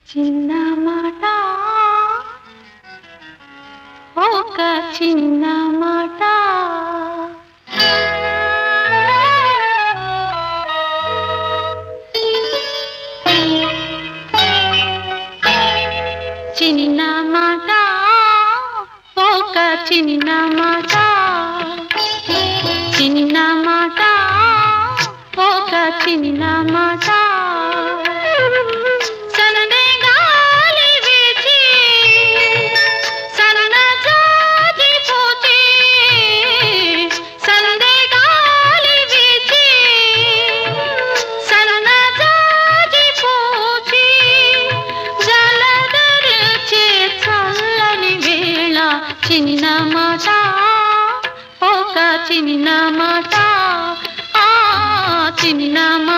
చిన్న మాట ఒక చిన్న మాట చిన్న మాట ఒక చిన్న మాట చిన్న మాట ఒక చిన్న మాట చిన్న మాట ఒక చిన్న మాట చిన్న మాట